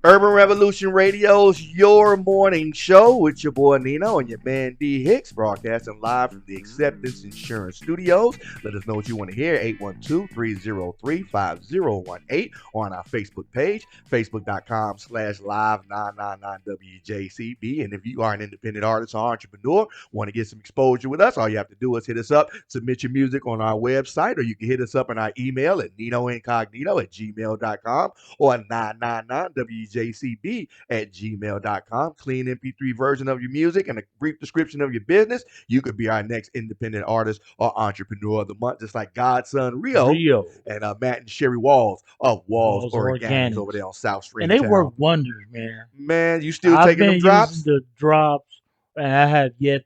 Urban Revolution Radio's Your Morning Show with your boy Nino and your man D Hicks, broadcasting live from the Acceptance Insurance Studios. Let us know what you want to hear, 812-303-5018, or on our Facebook page, facebook.com/live999WJCB. And if you are an independent artist or entrepreneur, want to get some exposure with us, all you have to do is hit us up, submit your music on our website, or you can hit us up on our email at ninoincognito@gmail.com or 999WJCB@gmail.com. Clean MP3 version of your music and a brief description of your business. You could be our next independent artist or entrepreneur of the month, just like Godson Rio. And Matt and Sherry Walls of Walls Organics over there on South Street. And they work wonders, man. Man, you still taking them drops? I've been using the drops, and I have yet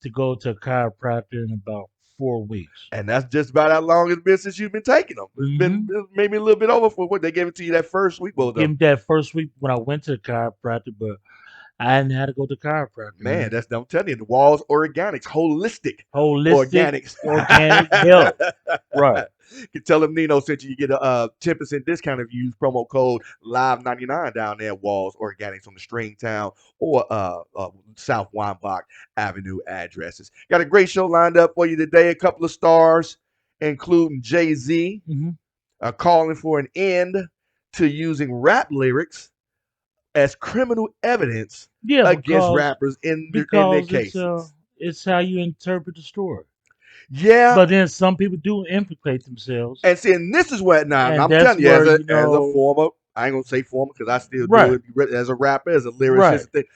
to go to a chiropractor in about 4 weeks. And that's just about how long it's been since you've been taking them. It's been maybe a little bit over for what they gave it to you that first week. Well, give me that first week when I went to the chiropractor, but I hadn't had to go to the chiropractor. Man, that's I'm telling you, the Walls Organics, holistic organic health. Right. You can tell them Nino sent you get a 10% discount if you use promo code LIVE99 down there at Walls Organics on the Stringtown or South Weinbach Avenue addresses. Got a great show lined up for you today. A couple of stars, including Jay-Z, calling for an end to using rap lyrics as criminal evidence against rappers in their cases. It's how you interpret the story. Yeah. But then some people do implicate themselves. And see, and this is what I'm telling you, as a former, I ain't gonna say former because I still do it as a rapper, as a lyricist.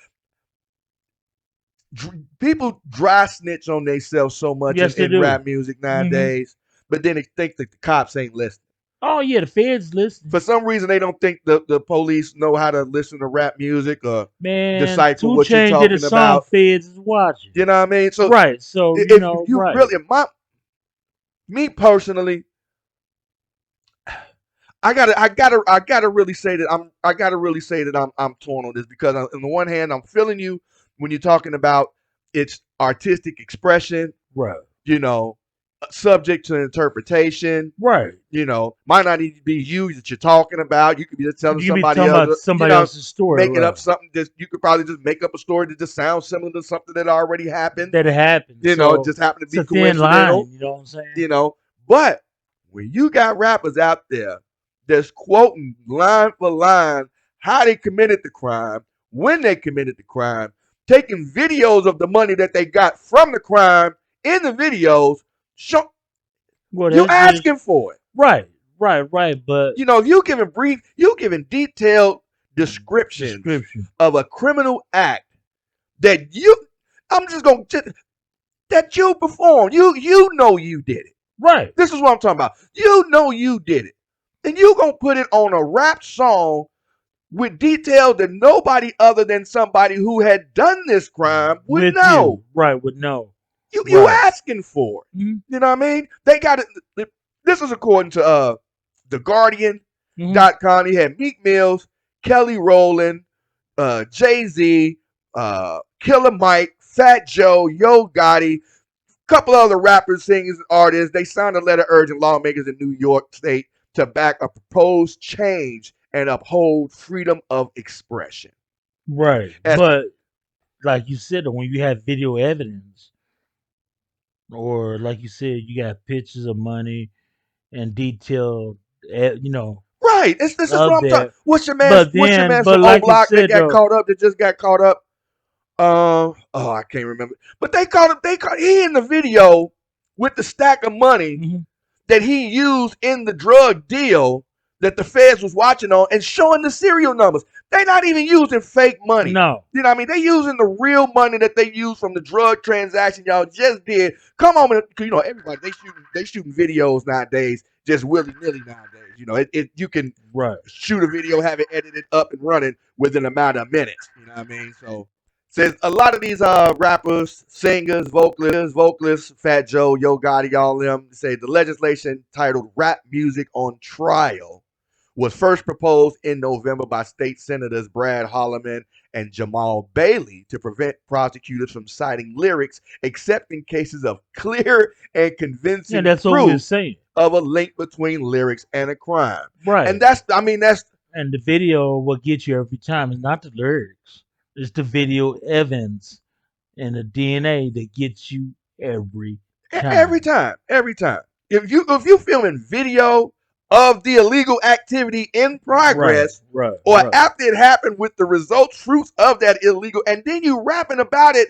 People dry snitch on themselves so much in rap music nowadays, but then they think that the cops ain't listening. Oh yeah, the feds listen. For some reason, they don't think the police know how to listen to rap music or decipher what you're talking about. Feds is watching. You know what I mean? So So if you really, me personally, I gotta really say that I'm torn on this because on the one hand, I'm feeling you when you're talking about its artistic expression, right? You know, subject to interpretation, right? You know, might not even be you that you're talking about. You could be just telling somebody else's story, making up something. You could probably just make up a story that just sounds similar to something that already happened. That it happened. You know, it just happened to be coincidental. Line, you know what I'm saying? You know, but when you got rappers out there that's quoting line for line how they committed the crime, when they committed the crime, taking videos of the money that they got from the crime in the videos. You're asking for it. Right. But you know, if you giving detailed descriptions of a criminal act that you performed. You know you did it. Right. This is what I'm talking about. You know you did it. And you gonna put it on a rap song with details that nobody other than somebody who had done this crime would know. Would know. You asking for it. You know what I mean? They got it. This is according to the Guardian.com. He had Meek Mills, Kelly Rowland, Jay-Z, Killer Mike, Fat Joe, Yo Gotti, couple other rappers, singers, and artists. They signed a letter urging lawmakers in New York State to back a proposed change and uphold freedom of expression. Right. But like you said, when you have video evidence, or like you said, you got pictures of money and detailed, Right. This is what I'm talking. What's your man from O-Block that got caught up? That just got caught up. I can't remember. But they caught he in the video with the stack of money that he used in the drug deal that the feds was watching on and showing the serial numbers. They not even using fake money. No. You know what I mean? They using the real money that they used from the drug transaction y'all just did. Come on, because you know everybody they shooting videos nowadays just willy-nilly nowadays. You know, you can shoot a video, have it edited up and running within a matter of minutes. You know what I mean? So says a lot of these rappers, singers, vocalists, Fat Joe, Yo Gotti, all them say the legislation titled Rap Music on Trial was first proposed in November by state senators Brad Holloman and Jamal Bailey to prevent prosecutors from citing lyrics except in cases of clear and convincing proof of a link between lyrics and a crime. Right. And that's And the video will get you every time. It's not the lyrics. It's the video evidence and the DNA that gets you every Every time. time, every time. If you filming video of the illegal activity in Right, progress, right, or right. after it happened with the results, fruits of that illegal, and then you rapping about it,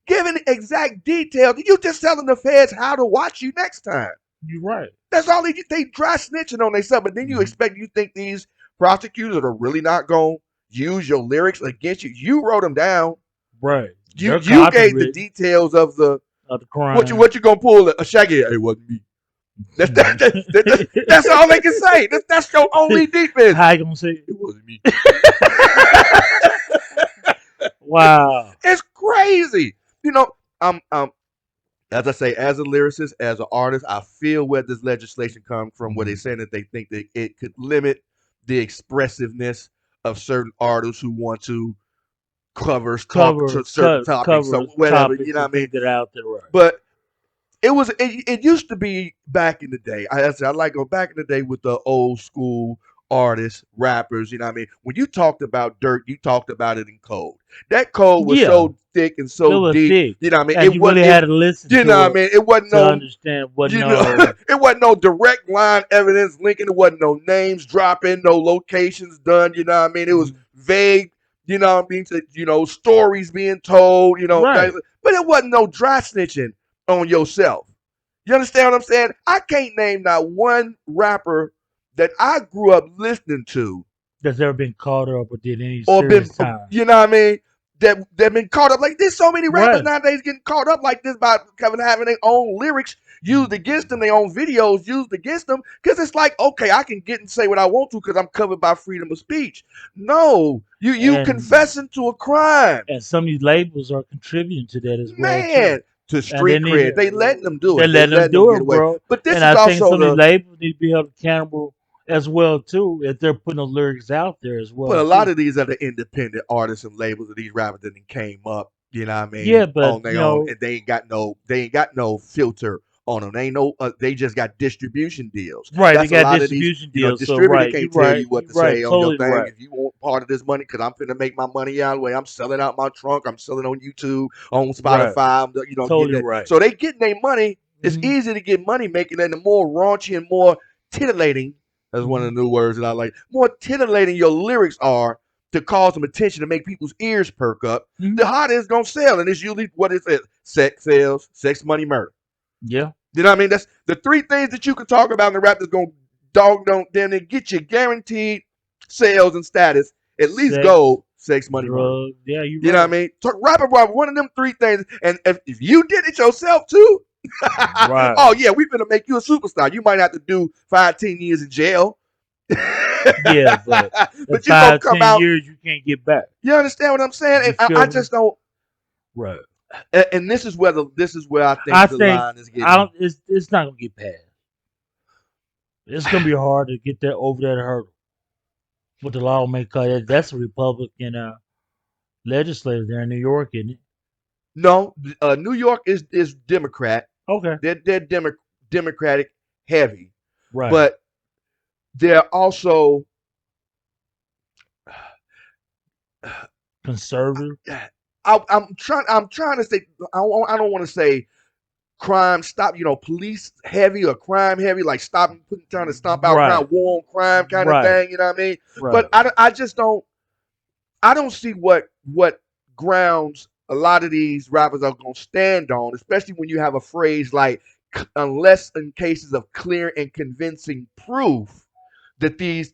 giving exact details, you just telling the feds how to watch you next time. You're right. That's all they dry snitching on themselves. But then Mhm. you think these prosecutors are really not going to use your lyrics against you. You wrote them down. Right. You They're you gave the copywritten details of the of the what you crime. what you gonna pull a Shaggy? It wasn't me. That's all they can say. That's your only defense. How you gonna say It wasn't me. it? Wow. It's crazy. You know, as I say, as a lyricist, as an artist, I feel where this legislation comes from, where they're Mhm. saying that they think that it could limit the expressiveness of certain artists who want to talk to certain topics, so Cover whatever, you topics know and what I mean? things that are out there. Right. But it used to be back in the day. I like going back in the day with the old school artists, rappers. You know what I mean? When you talked about dirt, you talked about it in code. That code was Yeah, so thick and it so was deep. thick, You know what I mean? and It you was really it. had to listen You know what I to it mean? It wasn't to no. understand what You know, no. it wasn't no direct line evidence linking. It wasn't no names dropping, no locations done. You know what I mean? It was Mhm. vague. You know what I mean? Stories being told. Right. But it wasn't no dry snitching on yourself. You understand what I'm saying? I can't name not one rapper that I grew up listening to That's ever been caught up or did any or been, serious time. you know what I mean, that been caught up. Like there's so many rappers Right. nowadays getting caught up like this by having their own lyrics used against them, their own videos used against them, because it's like, okay, I can get and say what I want to because I'm covered by freedom of speech. No, you And confessing to a crime, and some of these labels are contributing to that as well too. man. To And street they need cred, they letting them do they're it. They letting them letting them do get it, away. bro. But this And is I think also some of these the labels need to be held accountable as well too, if they're putting those lyrics out there as But well a lot too. of these are the independent artists and labels of these rappers that came up, you know what I Yeah, mean, but on their own, and they ain't got no filter on them. They ain't no, they just got distribution deals. right, they That's a got lot of these, distribution deals. So distributor right, can't tell you what you're to right, say on your totally thing. right. If you want part of this money, because I'm finna make my money out of the way, I'm selling out my trunk, I'm selling on YouTube, on Right, Spotify, I'm, getting totally that. right. So they getting their money. It's Hmm. easy to get money making, and the more raunchy and more titillating. That's one of Hmm. the new words that I like. More titillating your lyrics are, to cause some attention to make people's ears perk up, Hmm. the hotter it's gonna sell. And it's usually what it says: sex sales, sex, money, murder. Yeah, You know what I mean? That's the three things that you can talk about in the rap that's gonna dog don't then get you guaranteed sales and status. At least sex, gold, sex, money, murder. drugs. Yeah, you're You know what I right. mean? Talk, rap about one of them three things. And if you did it yourself too, Right. oh yeah, we finna make you a superstar. You might have to do 5-10 years in jail. Yeah, but in But you gonna five, come ten out. years, you can't get back. You understand what I'm saying? You And feel I me? just don't. Right. And this is where I think I the think line is I getting. don't. It's not gonna get passed. It's gonna be hard to get that over that hurdle with the lawmaker. That's a Republican legislator there in New York, isn't it? No, New York is Democrat. Okay. They're Democratic heavy, Right. but they're also. Conservative. I'm trying to say. I don't want to say crime stop. Police heavy or crime heavy, like trying to stomp out crime, Right. war on crime kind of Right. thing. You know what I mean? But Right. I just don't. I don't see what grounds a lot of these rappers are gonna stand on, especially when you have a phrase like unless in cases of clear and convincing proof that these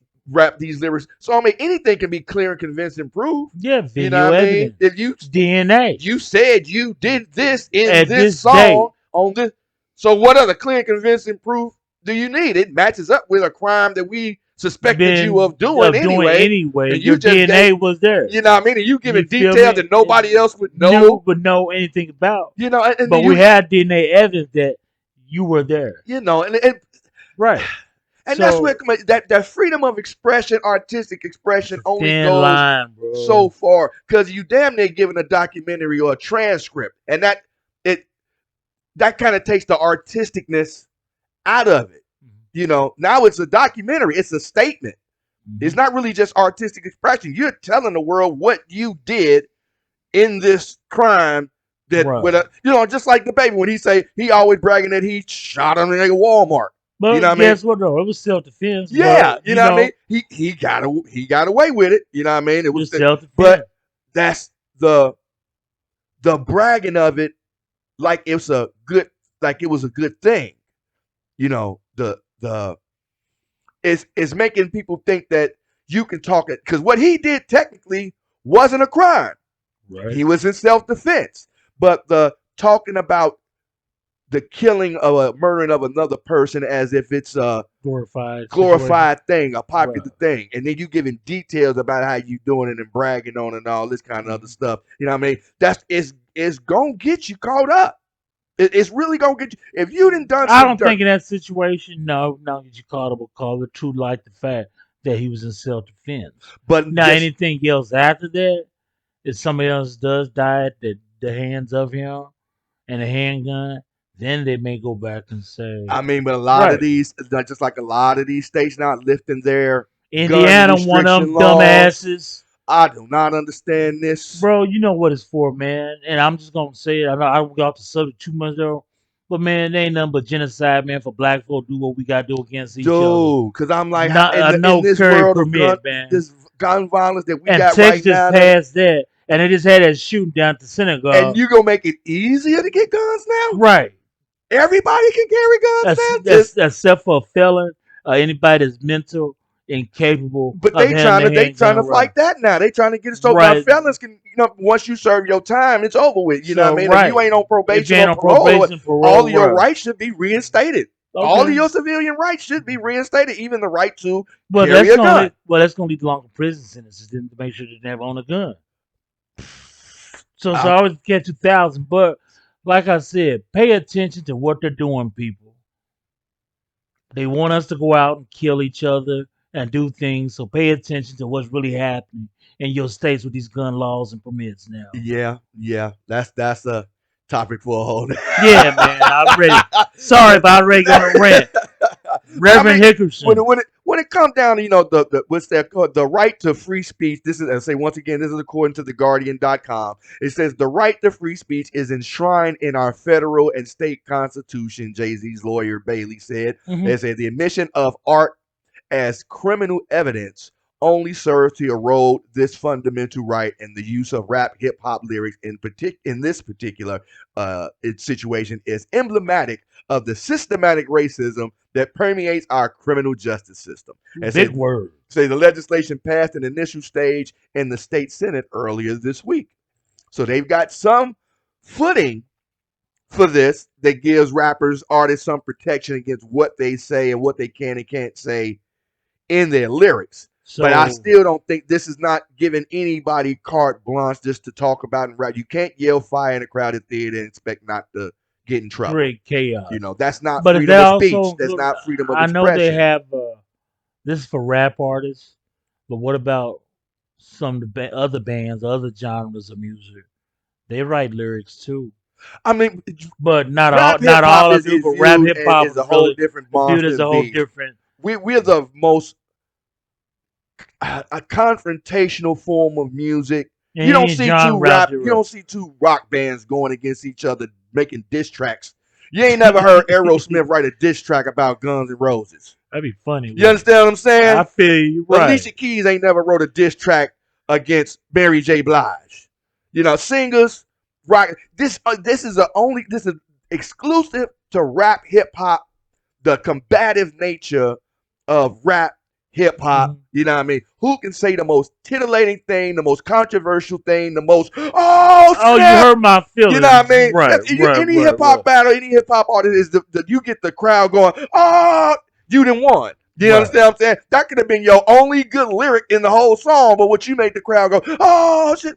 lyrics. So I mean anything can be clear and convincing proof. Yeah. You know Video what I mean? evidence. If DNA. you said you did this in At this this date. song on this, so what other clear and convincing proof do you need? It matches up with a crime that we suspected you Been of doing of doing anyway, anyway. and Your you just DNA gave, was there. you know what I mean? And you You giving feel details me? that nobody else would Knew know. but know anything about. And But then we had DNA evidence that you were there. and Right. that's where So that freedom of expression, artistic it's expression, a only thin goes line, so bro. far because you damn near giving a documentary or a transcript, and it that kind of takes the artisticness out of it. Now it's a documentary, it's a statement. It's Mm-hmm. not really just artistic expression. You're telling the world what you did in this crime that with Right. a just like the baby when he say he always bragging that he shot him in a Walmart. You know But what I mean? guess what though? It was self defense, but Yeah, you know what I mean? He got away with it. You know what I mean? It was just self but defense. that's the bragging of it like it's a good like it was a good thing. The it's making people think that you can talk it because what he did technically wasn't a crime. Right. He was in self-defense. But the talking about the killing of a murdering of another person as if it's a Glorified situation. glorified thing, a Right. popular thing, and then you giving details about how you doing it and bragging on it and all this kind of other Mhm. stuff. You know what I mean? That's it's gonna get you caught up. It's really gonna get you if you done I some don't think dirt. in that situation, no, no, you call it, will call it true like the fact that he was in self defense. But Now, just anything else after that, if somebody else does die at the hands of him and a handgun, then they may go back and say, I mean, but a lot of right, these, just like a lot of these states not lifting their gun Indiana, one of restriction them laws. dumbasses. I do not understand this. Bro, you know what it's for, man. And I'm just gonna say it. I know I got off the subject too much though. But man, it ain't nothing but genocide, man, for black folk do what we gotta do against each other. Dude, because I'm like, Not in no this carry world of permit, man. this gun violence that we And got Texas right just now, that passed that, and they just had that shooting down at the and synagogue. you gonna make it easier to get guns now? Right. Everybody can carry guns now. Just Except for a felon or anybody that's mental incapable but of having a they trying to handgun. Right. fight that now. They trying to get it so now Right. felons can once you serve your time, it's over with. You know what So I mean? If you right. ain't on If you probation ain't or on parole, probation, all parole, of your right. rights should be reinstated. All of Okay. your civilian rights should be reinstated, even the right to But carry a gun. that's gonna lead to longer prison sentences to make sure they never own a gun. So it's I, always get 2,000. But like I said, pay attention to what they're doing, people. They want us to go out and kill each other and do things. So pay attention to what's really happening in your states with these gun laws and permits now. yeah. That's a topic for a whole. Yeah, man, I'm ready. Sorry if I already on a rant. I Reverend mean, Hickerson. when it comes down to the what's that called, the right to free speech. This is, I say once again, this is according to theguardian.com. It says the right to free speech is enshrined in our federal and state constitution. Jay-Z's lawyer Bailey said. Hmm. They said the admission of art as criminal evidence only serves to erode this fundamental right, and the use of rap hip hop lyrics in this particular situation is emblematic of the systematic racism that permeates our criminal justice system. And Big word. say the legislation passed an initial stage in the state senate earlier this week, so they've got some footing for this that gives rappers, artists some protection against what they say and what they can and can't say in their lyrics. But I So still don't think this is not giving anybody carte blanche just to talk about and rap. You can't yell fire in a crowded theater and expect not to get in trouble. create chaos. That's not But if they freedom of speech. also That's look, not freedom of I know they expression. have this is for rap artists, but what about some of the other bands, other genres of music? They write lyrics too, I mean, but rap hip not hop all of them. is But rap viewed hip hop as a is whole really different viewed monster as a and whole beast. different. We're the most a confrontational form of music. And any genre out there, You right? don't see two rock bands going against each other making diss tracks. You ain't never heard Aerosmith write a diss track about Guns N' Roses. That'd be funny, You wouldn't understand what I'm it? I saying? feel you, right? Alicia Keys ain't never wrote a diss track against Mary J. Blige. Singers, rock. This is exclusive to rap hip hop, the combative nature of rap hip hop. Hmm. You know what I mean? Who can say the most titillating thing, the most controversial thing, the most oh Oh, you snap? hurt my You know what I feelings, mean? right? Any hip hop battle, any hip hop artist is you get the crowd going, oh, you done won. You Right. understand what I'm saying? That could have been your only good lyric in the whole song, but what you made the crowd go, oh shit.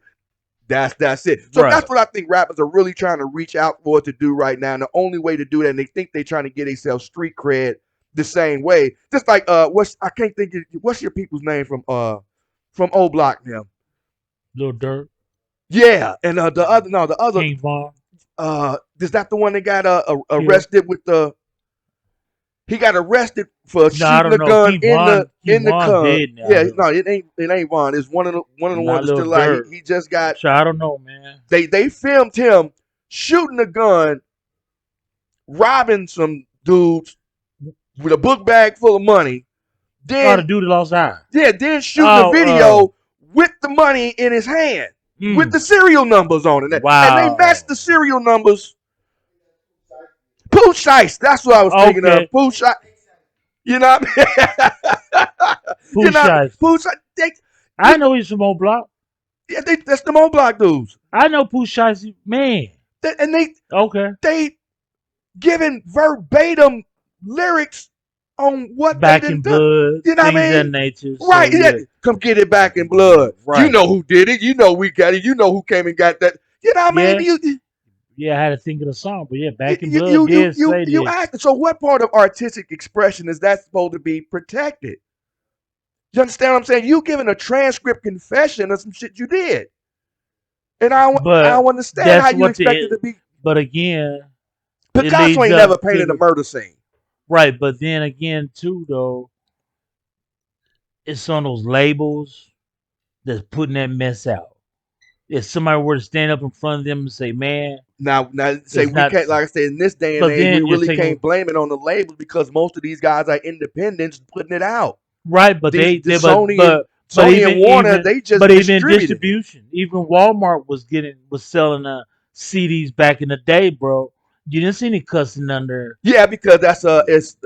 That's it. So Right. that's what I think rappers are really trying to reach out for to do right now. And the only way to do that, and they think they're trying to get themselves street cred the same way. Just like I can't think of, what's your people's name from O Block now? Little Dirt, Yeah, and the other King Von, is that the one that got Kill. arrested with the He got arrested for No, I shooting don't a know. gun in the Keywan's gun. dead now Yeah, though. no, it ain't Vaughn. It's one of the ones Not that's Little still alive. Dirt. He just got So I don't know, man. they filmed him shooting a gun, robbing some dudes with a book bag full of money. Oh, the Then dude that lost eye. then shooting a Oh, video with the money in his hand with mm, the serial numbers on it, and they matched wow. the serial numbers. Pooh Shiesty, that's what I was thinking of. Okay, Pooh Shiesty. You know what I mean? you Pooh know, Shiesty. Pooh Shiesty. I know he's from old block. That's the Mo Block dudes. I know Pooh Shiesty. Man. And Okay. they giving verbatim lyrics on what they Back in done done. blood, You know what I things of that mean? nature. So Right. Yeah. yeah. Come get it back in blood. You Right. know who did it. You know we got it. You know who came and got that. You know what I Yeah. mean? Yeah, I had to think of the song, but yeah, Back in You Blood you you did you say you that. asked. So what part of artistic expression is that supposed to be protected? You understand what I'm saying? You giving a transcript confession of some shit you did, and I But don't understand how that's you what expect it the to be. but again, it Picasso leads ain't up never painted a to murder scene. right, but then again too though, it's on those labels that's putting that mess out. If somebody were to stand up in front of them and say, "Man, Now, say it's we not," can't. Like I said, in this day and but age, we then you're really taking can't blame it on the labels because most of these guys are independents putting it out. right, but The they but Sony and Warner, even they just but even distributing it. distribution, even Walmart was selling CDs back in the day, bro. You didn't see any cussing under. Yeah, because it's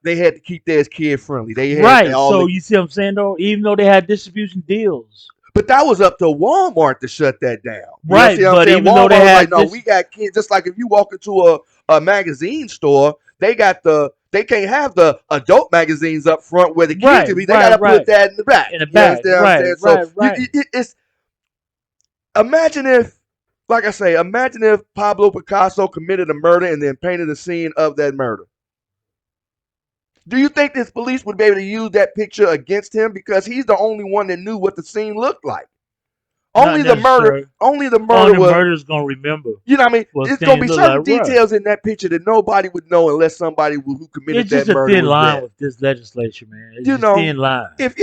they had to keep theirs kid friendly. They had Right. all So the you see what I'm saying though? Even though they had distribution deals. But that was up to Walmart to shut that down. You see Right. what I'm But saying? even though they Walmart was like, had no, we got kids. Just like if you walk into a magazine store, they can't have the adult magazines up front where the kids will be. They got to put right. that in the back. In the You back. understand what I'm saying? So Right. it's imagine if, like I say, imagine if Pablo Picasso committed a murder and then painted a scene of that murder. Do you think this police would be able to use that picture against him because he's the only one that knew what the scene looked like? Not necessarily. Only the murder Only was. murder's gonna remember You know what I mean? what It's gonna things be look certain like. Right. details in that picture that nobody would know unless somebody who committed It's that just a murder thin was line there. with this legislature, man. It's You just know, thin line. if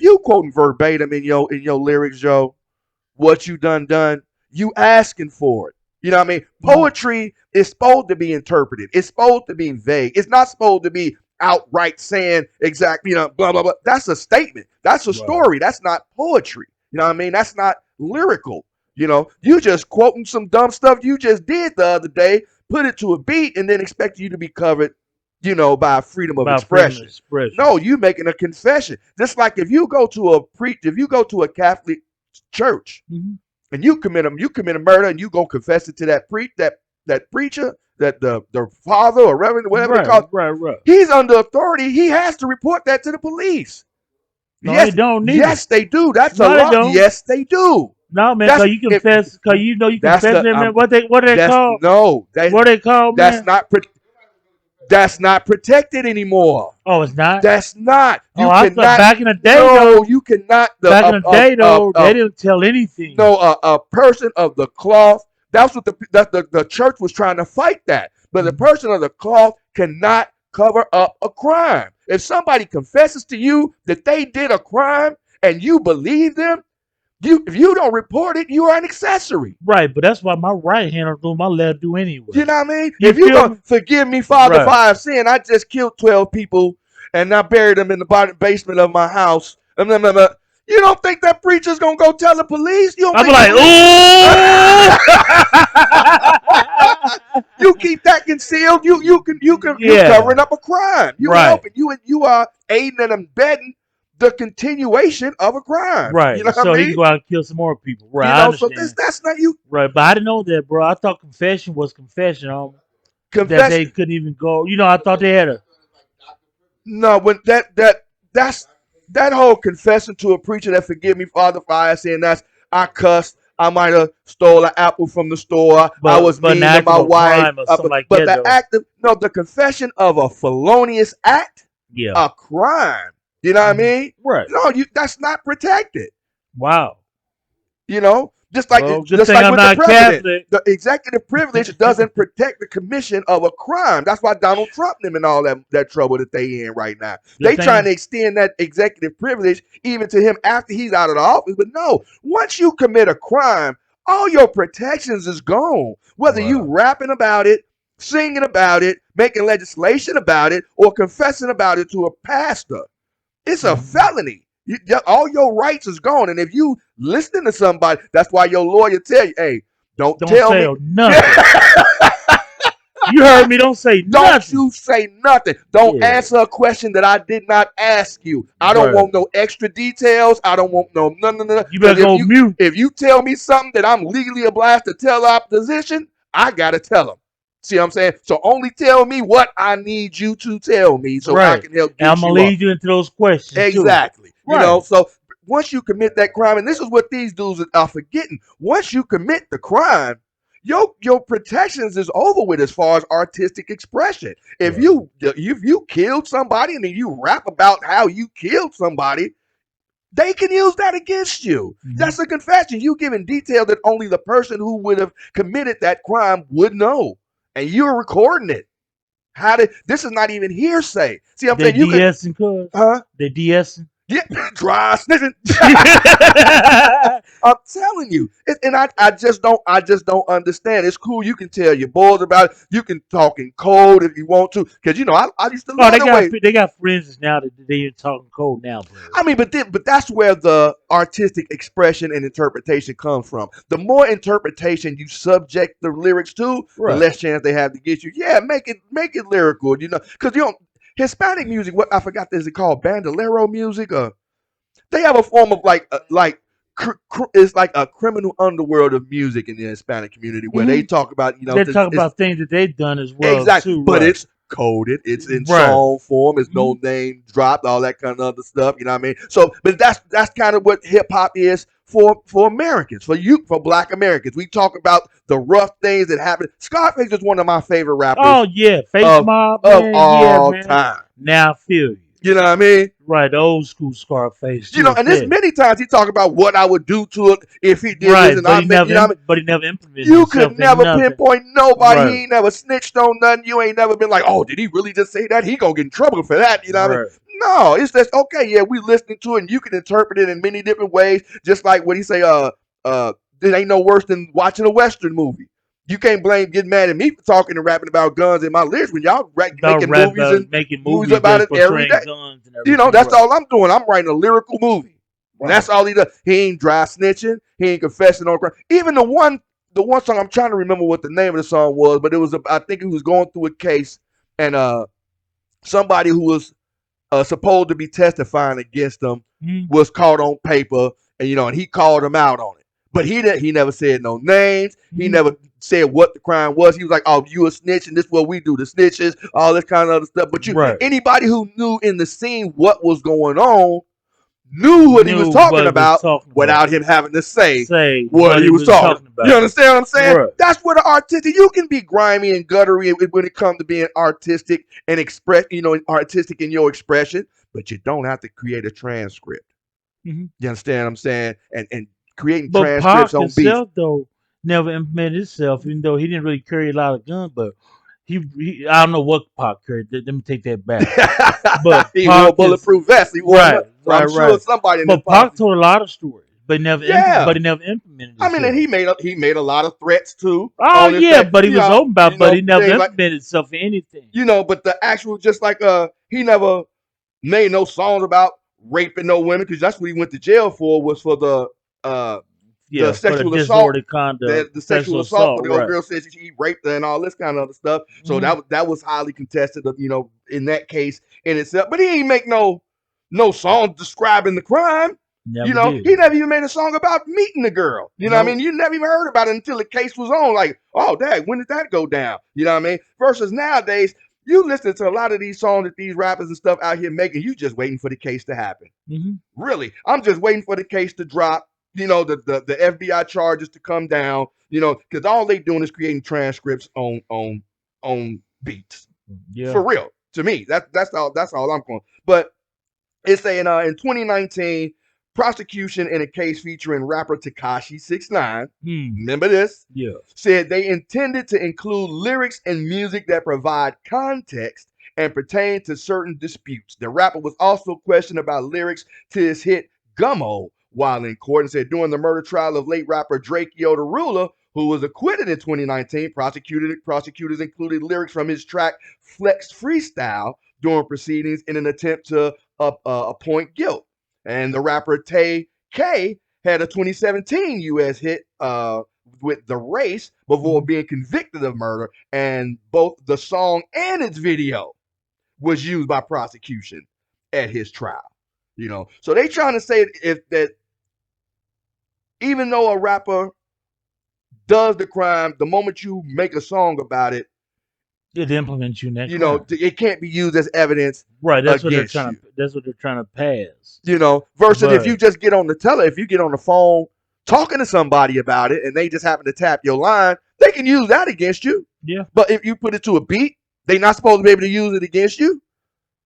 you quoting verbatim in your lyrics, Joe, what you done, you asking for it. You know what I mean? No. Poetry is supposed to be interpreted. It's supposed to be vague. It's not supposed to be outright saying exactly, blah blah blah. That's a statement. That's a Right. story. That's not poetry. You know what I mean? That's not lyrical. You just quoting some dumb stuff you just did the other day, put it to a beat, and then expect you to be covered, by freedom of About freedom of expression. expression. No, you making a confession. Just like if you go to if you go to a Catholic church Mm-hmm. and you commit a murder and you go confess it to that preacher, the father or reverend, whatever they call it, Right. he's under authority. He has to report that to the police. No, they Yes, don't neither. yes, they do. That's a No, they law. don't. Yes, they do. No, man, That's cause you if confess, cause you know you that's confess the them, man. What are they that's called? no What are they called, that's man? not that's not protected anymore. Oh, it's not. That's not. Oh, You I thought cannot. back in the day No, though. you cannot. Back in the day though, they didn't tell anything. No, a person of the cloth. That's what the church was trying to fight that. But the person of the cloth cannot cover up a crime. If somebody confesses to you that they did a crime and you believe them, if you don't report it, you are an accessory. Right, but that's why my right hand will do my left do anyway. You know what I mean? You If you're feel gonna me? forgive me, Father, for Right. I have sinned, I just killed 12 people and I buried them in the basement of my house. You don't think that preacher's gonna go tell the police? You don't I'm think the like, police? ooh. You keep that concealed. You Yeah. covering up a crime. You Right. helping. You are aiding and abetting the continuation of a crime. You know Right. what I So he can mean? go out and kill some more people. Right. I So understand. that's not you Right. But I didn't know that, bro. I thought confession was confession. That confess. they couldn't even go. I thought they had a. No, when that's that whole confessing to a preacher that forgive me, Father, for I sin. That's I cussed. I might have stole an apple from the store. I was But an mean to act of my a wife. crime or something like But that, the though. act of no, the confession of a felonious act, Yeah. a crime. You know what I mean? Right. No, that's not protected. Wow. You know, Just like Well, good just thing like I'm with the not president, Catholic. the executive privilege doesn't protect the commission of a crime. That's why Donald Trump and them in all that trouble that they in right now. Good They trying to thing. extend that executive privilege even to him after he's out of the office. But no, once you commit a crime, all your protections is gone. Whether you Wow. rapping about it, singing about it, making legislation about it, or confessing about it to a pastor, it's a Mhm. felony. All your rights is gone. And if you listening to somebody, that's why your lawyer tell you, hey, don't Don't tell say me. nothing. You heard me. Don't say Don't nothing. you say nothing. Don't Yeah. answer a question that I did not ask you. I don't Right. want no extra details. I don't want no. You Because better go mute. if you tell me something that I'm legally obliged to tell opposition, I gotta tell them. See what I'm saying? So only tell me what I need you to tell me so I Right. can help And I'm get gonna you up. lead you into those questions too. Exactly. Right. So once you commit that crime, and this is what these dudes are forgetting. Once you commit the crime, your protections is over with as far as artistic expression. Right. If you killed somebody and then you rap about how you killed somebody, they can use that against you. Mhm. That's a confession. You giving detail that only the person who would have committed that crime would know. And you're recording it. How did this is not even hearsay. See, I'm They saying you could DSing, cuz. huh? They DSing. Yeah, dry snitching. I'm telling you, I just don't understand. It's cool. You can tell your boys about it. You can talk in code if you want to, because I used to Oh, love the way. they got forensics now that they are talking code now, bro. I mean, but that's where the artistic expression and interpretation comes from. The more interpretation you subject the lyrics to, the Right. less chance they have to get you. Yeah, make it lyrical. Because Hispanic music. What I forgot, is it called bandolero music? They have a form of it's like a criminal underworld of music in the Hispanic community where they Hmm. talk about They talk it's about things that they've done as well exactly, too. but Right. it's coded, it's in Right. song form, it's Hmm. no name dropped, all that kind of other stuff. You know what I mean? So, but that's kind of what hip hop is for Americans, for Black Americans. We talk about the rough things that happen. Scarface is one of my favorite rappers Oh yeah, face of mob, of man. Yeah, all man. time. Now I feel you. You know what I mean? Right, the old school Scarface too at And there's that. many times he talked about what I would do to it if he did this, Right, and I meant, you know what I mean? but he never implemented You could himself in never nothing. pinpoint nobody. Right, He ain't never snitched on nothing. You ain't never been like, oh, did he really just say that? He gonna get in trouble for that. You know what I mean? right. No, it's just okay. Yeah, we listening to it, and you can interpret it in many different ways. Just like what he say, it ain't no worse than watching a Western movie. You can't getting mad at me for talking and rapping about guns in my lyrics when y'all About making rap movies about and making movies movies about that's it every portraying day. guns and everything. That's Right, all I'm doing. I'm writing a lyrical movie. And right. that's all he does. He ain't dry snitching. He ain't confessing on crime. Even the one song, I'm trying to remember what the name of the song was, but I think he was going through a case, and somebody who was supposed to be testifying against him Mm-hmm. was caught on paper, and he called him out on it. But he never said no names. He Mm-hmm. never said what the crime was. He was like, "Oh, you a snitch, and this is what we do, the snitches, all this kind of other stuff." But Right. anybody who knew in the scene what was going on knew what he was Knew talking what he was about talking about. without him having to say Say what what he he was was talking. talking You about. understand what I'm saying? Right. That's where the artistic. You can be grimy and guttery when it comes to being artistic and artistic in your expression, but you don't have to create a transcript. Hmm. You understand what I'm saying? And creating But transcripts Pac on beats. himself though never implemented himself, even though he didn't really carry a lot of guns. But he I don't know what Pac carried. Let me take that back. But He wore a Pac is bulletproof vest. He wore, right, so I'm right, sure right. somebody in his But Pac posse. told a lot of stories, but Yeah, he never implemented I mean, and himself. he made a lot of threats too Oh on his yeah, thing. but he was open about, but he never Things like implemented himself in anything. but the actual just like he never made no songs about raping no women because that's what he went to jail for was for the Yeah, for the sexual assault. disorderly conduct, The sexual sexual assault where assault, the old right? girl said he raped her and all this kind of other stuff. So Hmm. that was highly contested, in that case in itself. But he ain't make no song describing the crime. Never He did. never even made a song about meeting the girl. You know what I mean? Nope. You never even heard about it until the case was on. Like, oh, dad, when did that go down? You know what I mean? Versus nowadays, you listen to a lot of these songs that these rappers and stuff out here making, you just waiting for the case to happen. Hmm. Really, I'm just waiting for the case to drop. The FBI charges to come down. Because all they doing is creating transcripts on beats. Yeah. For real, to me, that's all I'm going. But it's saying in 2019, Prosecution in a case featuring rapper Tekashi 69, Hmm. remember this, Yeah. said they intended to include lyrics and music that provide context and pertain to certain disputes. The rapper was also questioned about lyrics to his hit Gummo while in court and said during the murder trial of late rapper Drake Yoderula, who was acquitted in 2019, prosecutors included lyrics from his track Flex Freestyle during proceedings in an attempt to appoint guilt. And the rapper Tay K had a 2017 U.S. hit with The Race before being convicted of murder, and both the song and its video was used by prosecution at his trial. So they trying to say if that even though a rapper does the crime, the moment you make a song about it, It implements you in that crime. it can't be used as evidence Right. That's what they're against trying you. to. That's what they're trying to pass. Versus if But you just get on if you get on the phone talking to somebody about it and they just happen to tap your line, they can use that against you. yeah. But if you put it to a beat, they're not supposed to be able to use it against you.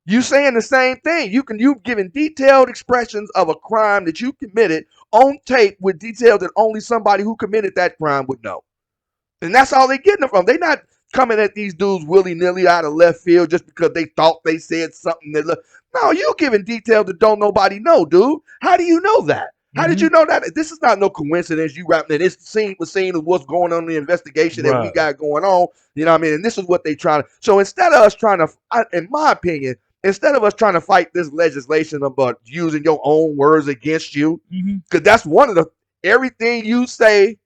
You saying the same thing. You've given detailed expressions of a crime that you committed on tape with details that only somebody who committed that crime would know. And that's all they're getting it from. They're not coming at these dudes willy-nilly out of left field just because they thought they said something that no, you giving details that don't nobody know, dude. How do you know that? How did you know that? This is not no coincidence. You rapping that this scene was seen of what's going on in the investigation that we Right. got going on. You know what I mean? And this is what they trying to. So instead of us trying to, in my opinion, instead of us trying to fight this legislation about using your own words against you, because that's one of the everything you say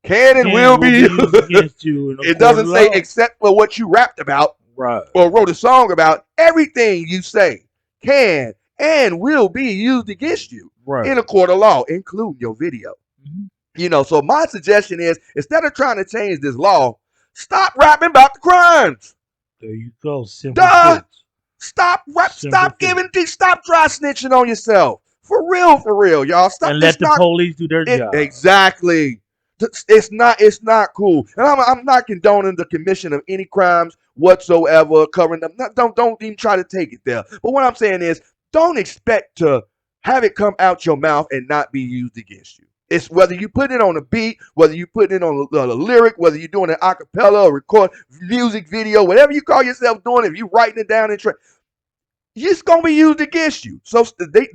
can and will be used used. against you in a It court of doesn't say law. except for what you rapped about Right. or wrote a song about. Everything you say can and will be used against you Right. in a court of law, including your video. So my suggestion is instead of trying to change this law, stop rapping about the crimes. There you go. Simple Duh. fix. Stop Simple fix. stop dry snitching on yourself. For real, y'all. Stop. And It's let the not police do their job. exactly. It's not cool. And I'm not condoning the commission of any crimes whatsoever, covering them. Don't even try to take it there. But what I'm saying is, don't expect to have it come out your mouth and not be used against you. It's whether you put it on a beat, whether you put it on a lyric, whether you're doing an acapella or record music video, whatever you call yourself doing. If you're writing it down in it's gonna be used against you. So they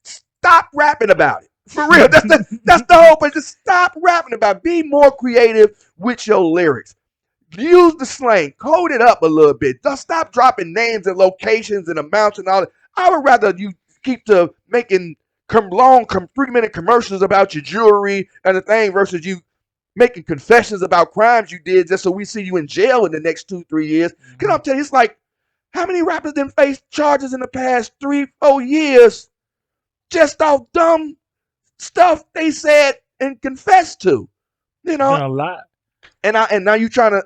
stop rapping about it. For real. That's the whole point. Just stop rapping about it. Be more creative with your lyrics. Use the slang. Code it up a little bit. Just stop dropping names and locations and amounts and all that. I would rather you keep to making long 3-minute commercials about your jewelry and the thing versus you making confessions about crimes you did just so we see you in jail in the next 2-3 years. Because I'm telling you, it's like how many rappers done faced charges in the past 3-4 years just off dumb stuff they said and confessed to, Been a lot. and now you trying to.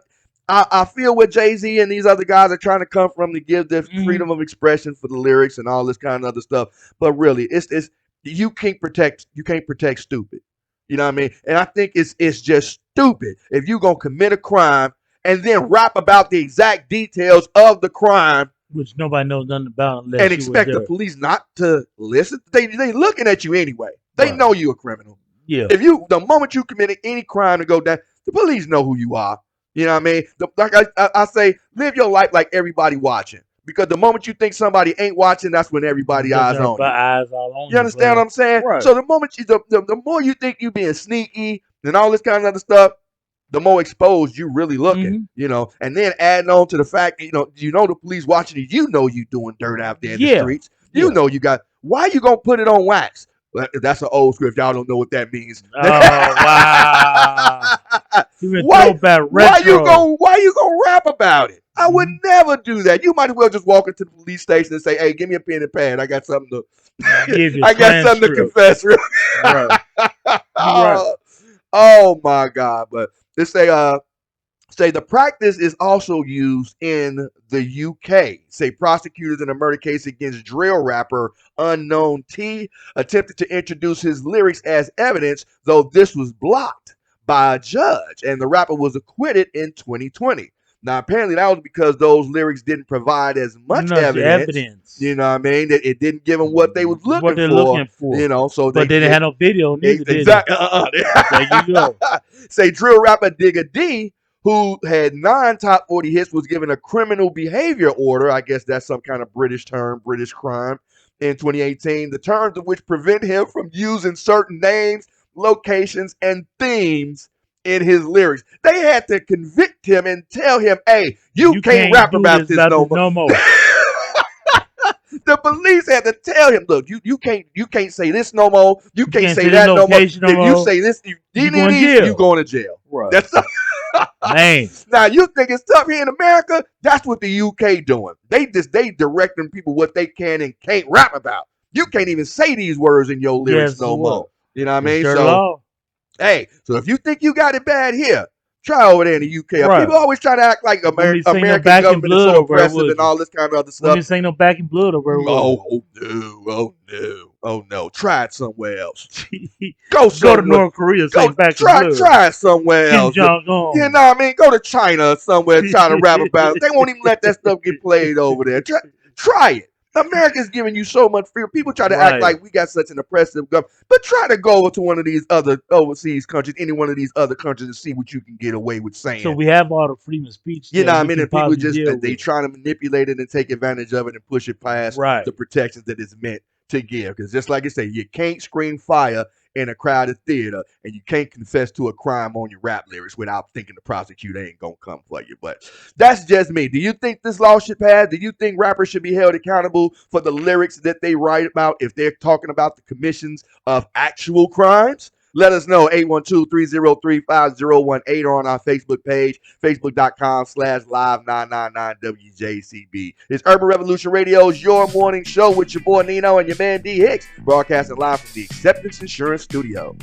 I feel where Jay-Z and these other guys are trying to come from to give their freedom of expression for the lyrics and all this kind of other stuff. But really, it's you can't protect stupid. You know what I mean? And I think it's just stupid if you gonna commit a crime and then rap about the exact details of the crime Which nobody knows nothing about unless and you was expect the there. police not to listen. They looking at you anyway. They Right. know you a criminal. Yeah. If the moment you committed any crime to go down, the police know who you are. You know what I mean? Like I say, live your life like everybody watching. Because the moment you think somebody ain't watching, that's when everybody eyes on you. Eyes all on You understand what I'm saying? Right. So the moment the more you think you being sneaky and all this kind of other stuff, the more exposed you really looking, and then adding on to the fact, the police watching you, you doing dirt out there in the streets. You know you got, why you gonna put it on wax? That's an old script. Y'all don't know what that means. Oh wow! Why you gonna rap about it? I would never do that. You might as well just walk into the police station and say, "Hey, give me a pen and pad. I got something to I got something to confess." Right. Right. Oh my God! But they say the practice is also used in the UK. Say prosecutors in a murder case against drill rapper Unknown T attempted to introduce his lyrics as evidence, though this was blocked by a judge, and the rapper was acquitted in 2020. Now, apparently, that was because those lyrics didn't provide as much evidence. You know what I mean? That it didn't give them what they was looking What they're for. looking for. You know, so But they didn't have no video neither, did exactly. they? There you go. Say drill rapper Digga D, who had 9 top 40 hits, was given a criminal behavior order. I guess that's some kind of British term, British crime, in 2018. The terms of which prevent him from using certain names, locations, and themes in his lyrics. They had to convict him and tell him, hey, you can't rap about this no more. The police had to tell him, look, you can't say this no more. You can't say that no more. If you say this, you going to jail. Right. That's man. Now you think it's tough here in America? That's what the UK doing. They directing people what they can and can't rap about. You can't even say these words in your lyrics no more. You know what I mean? So hey, so if you think you got it bad here, try over there in the UK. Right. People always try to act like American government is so oppressive and all this kind of other stuff. This ain't no back in blood over Oh no. Try it somewhere else. Go to North Korea. Try it somewhere else. You know what I mean? Go to China or somewhere and try to rap about it. They won't even let that stuff get played over there. Try it. America's giving you so much freedom. People try to act like we got such an oppressive government, but try to go over to one of these other overseas countries, any one of these other countries, and see what you can get away with saying. So we have all the freedom of speech. You know what I mean? And people just they trying to manipulate it and take advantage of it and push it past the protections that it's meant to give. Because just like I say, you can't scream fire in a crowded theater, and you can't confess to a crime on your rap lyrics without thinking the prosecutor ain't gonna come for you. But that's just me. Do you think this law should pass? Do you think rappers should be held accountable for the lyrics that they write about if they're talking about the commissions of actual crimes? Let us know, 812-303-5018 or on our Facebook page, facebook.com/live999WJCB. It's Urban Revolution Radio's Your Morning Show with your boy Nino and your man D Hicks, broadcasting live from the Acceptance Insurance Studio.